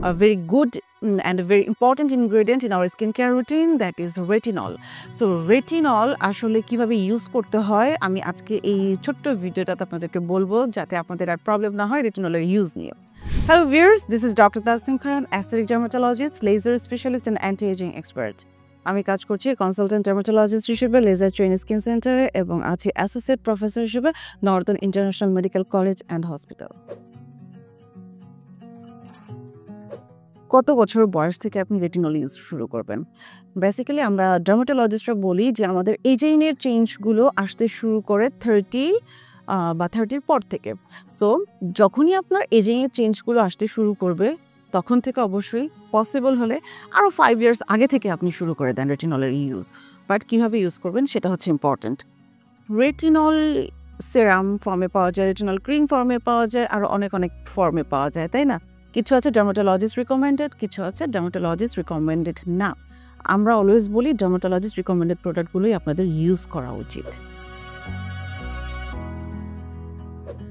a very good and a very important ingredient in our skincare routine, that is retinol. So retinol আসলে কিভাবে use করতে হয় আমি আজকে এই ছোট্ট ভিডিওটাতে আপনাদেরকে বলবো যাতে আপনাদের আর প্রবলেম না হয় রেটিনলের ইউজ নিয়ে। Hello viewers, this is Dr. Tasnim Khan, aesthetic dermatologist, laser specialist and anti-aging expert. আমি কাজ করছি কনসালটেন্ট ডার্মাটোলজিস্ট হিসেবে লেজার ট্রেন স্কিন সেন্টারে এবং আছি অ্যাসোসিয়েট প্রফেসর হিসেবে Northern international medical college and hospital. কত বছর বয়স থেকে আপনি রেটিনল ইউজ শুরু করবেন? বেসিক্যালি আমরা ডার্মাটোলজিস্টরা বলি যে আমাদের এজিংয়ের চেঞ্জগুলো আসতে শুরু করে 30 বা 30-র পর থেকে। সো যখনই আপনার এজিংয়ের চেঞ্জগুলো আসতে শুরু করবে তখন থেকে অবশ্যই পসিবল হলে আরও 5 ইয়ার্স আগে থেকে আপনি শুরু করে দেন রেটিনলের ইউজ। বাট কীভাবে ইউজ করবেন সেটা হচ্ছে ইম্পর্ট্যান্ট। রেটিনল সেরাম ফর্মে পাওয়া যায়, রেটিনল ক্রিম ফর্মে পাওয়া যায়, আরও অনেক ফর্মে পাওয়া যায়, তাই না? কিছু আছে ডার্মাটোলজিস্ট রিকমেন্ডেড, কিছু আছে ডার্মাটোলজিস্ট রিকমেন্ডেড না। আমরা অলওয়েজ বলি ডার্মাটোলজিস্ট রিকমেন্ডেড প্রোডাক্টগুলোই আপনাদের ইউজ করা উচিত।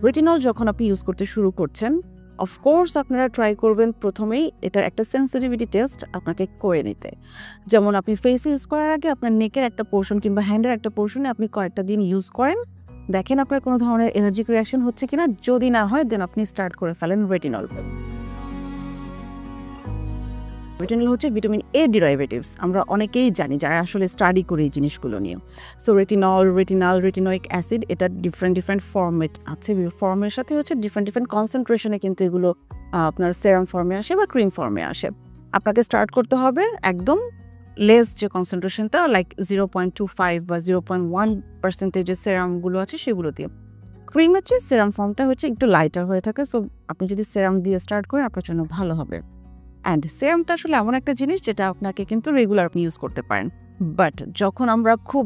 রেটিনল যখন আপনি ইউজ করতে শুরু করছেন, অফকোর্স আপনারা ট্রাই করবেন প্রথমেই এটার একটা সেন্সিটিভিটি টেস্ট আপনাকে করে নিতে। যেমন আপনি ফেসে ইউজ করার আগে আপনার নেকের একটা পোর্শন কিংবা হ্যান্ডের একটা পোর্শনে আপনি কয়েকটা দিন ইউজ করেন, দেখেন আপনার কোনো ধরনের এনার্জিক রিয়াকশন হচ্ছে কিনা। যদি না হয় দেন আপনি স্টার্ট করে ফেলেন রেটিনল। রেটিনল হচ্ছে ভিটামিন এ ডিরাইভেটিভস, আমরা অনেকেই জানি যারা আসলে স্টাডি করে এই জিনিসগুলো নিয়ে। সো রেটিনলিক অ্যাসিড, এটা ডিফারেন্ট ফর্মেট আছে, ফর্মের সাথে হচ্ছে ডিফারেন্ট কনসেন্ট্রেশনে কিন্তু এগুলো আপনার সেরাম ফর্মে আসে বা ক্রিম ফর্মে আসে। আপনাকে স্টার্ট করতে হবে একদম লেস যে কনসেন্ট্রেশনটা, লাইক 0.25 বা 0.1% যে সেরামগুলো আছে সেগুলো দিয়ে। ক্রিম হচ্ছে সেরাম ফর্মটা হচ্ছে একটু লাইটার হয়ে থাকে, সো আপনি যদি সেরাম দিয়ে স্টার্ট করেন আপনার জন্য ভালো হবে। অ্যান্ড সেরামটা আসলে এমন একটা জিনিস যেটা আপনাকে কিন্তু রেগুলার আপনি ইউজ করতে পারেন। বাট যখন আমরা খুব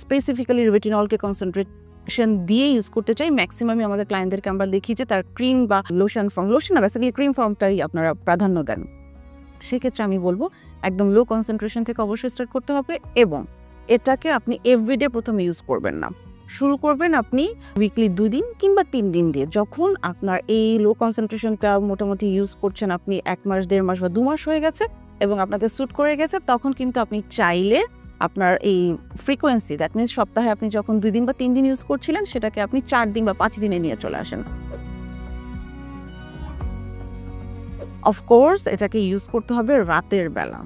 স্পেসিফিক্যালি রেটিনলকে কনসেন্ট্রেশন দিয়ে ইউজ করতে চাই, ম্যাক্সিমামই আমাদের ক্লায়েন্টদেরকে আমরা দেখি যে তার ক্রিম বা লোশন না বেসিক্যালি ক্রিম ফর্মটাই আপনারা প্রাধান্য দেন। সেক্ষেত্রে আমি বলবো একদম লো কনসেন্ট্রেশন থেকে অবশ্যই স্টার্ট করতে হবে এবং এটাকে আপনি এভরিডে প্রথমে ইউজ করবেন না। শুরু করবেন আপনি উইকলি 2 দিন কিংবা 3 দিন দিয়ে। যখন আপনার এই লো কনসেন্ট্রেশনটা মোটামুটি ইউজ করছেন, আপনি 1 মাস 1.5 মাস বা 2 মাস হয়ে গেছে এবং আপনাকে স্যুট করে গেছে, তখন কিন্তু আপনি চাইলে আপনার এই ফ্রিকোয়েন্সি, দ্যাট মিনস সপ্তাহে আপনি যখন 2 দিন বা 3 দিন ইউজ করছিলেন সেটাকে আপনি 4 দিন বা 5 দিনে নিয়ে চলে আসেন। অফকোর্স এটাকে ইউজ করতে হবে রাতের বেলা,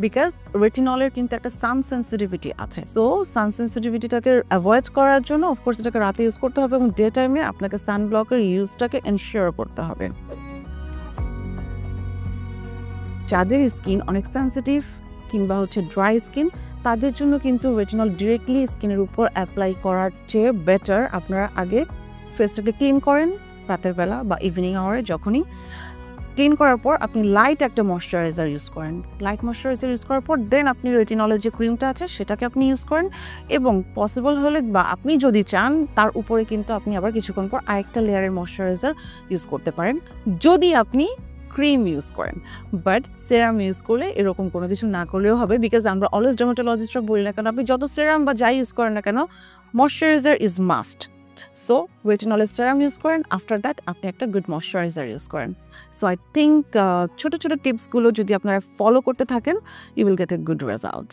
বিকজ রেটিনলের কিন্তু একটা সান সেন্সিটিভিটি আছে। সো সান সেন্সিটিভিটিটাকে অ্যাভয়েড করার জন্য অফকোর্স এটাকে রাতে ইউজ করতে হবে এবং ডে টাইমে আপনাকে সানব্লকের ইউজটাকে এনশিওর করতে হবে। যাদের স্কিন অনেক সেন্সিটিভ কিংবা হচ্ছে ড্রাই স্কিন, তাদের জন্য কিন্তু রেটিনল ডিরেক্টলি স্কিনের উপর অ্যাপ্লাই করার চেয়ে বেটার আপনারা আগে ফেসটাকে ক্লিন করেন রাতের বেলা বা ইভিনিং আওয়ারে। যখনই ক্লিন করার পর আপনি লাইট একটা ময়শ্চারাইজার ইউজ করেন, লাইট ময়শ্চারাইজার ইউজ করার পর দেন আপনি রেটিনলের যে ক্রিমটা আছে সেটাকে আপনি ইউজ করেন এবং পসিবল হলে বা আপনি যদি চান তার উপরে কিন্তু আপনি আবার কিছুক্ষণ পর আরেকটা লেয়ারের ময়শ্চারাইজার ইউজ করতে পারেন যদি আপনি ক্রিম ইউজ করেন। বাট সেরাম ইউজ করলে এরকম কোনো কিছু না করলেও হবে, বিকজ আমরা অলওয়েজ ডার্মাটোলজিস্টরা বলি না কেন আপনি যত সেরাম বা যাই ইউজ করেন না কেন ময়শ্চারাইজার ইজ মাস্ট। সো রেটিনলের সেরাম ইউজ করেন, আফটার দ্যাট আপনি একটা গুড ময়শ্চারাইজার ইউজ করেন। সো আই থিঙ্ক ছোটো টিপসগুলো যদি আপনারা ফলো করতে থাকেন you will get a good result.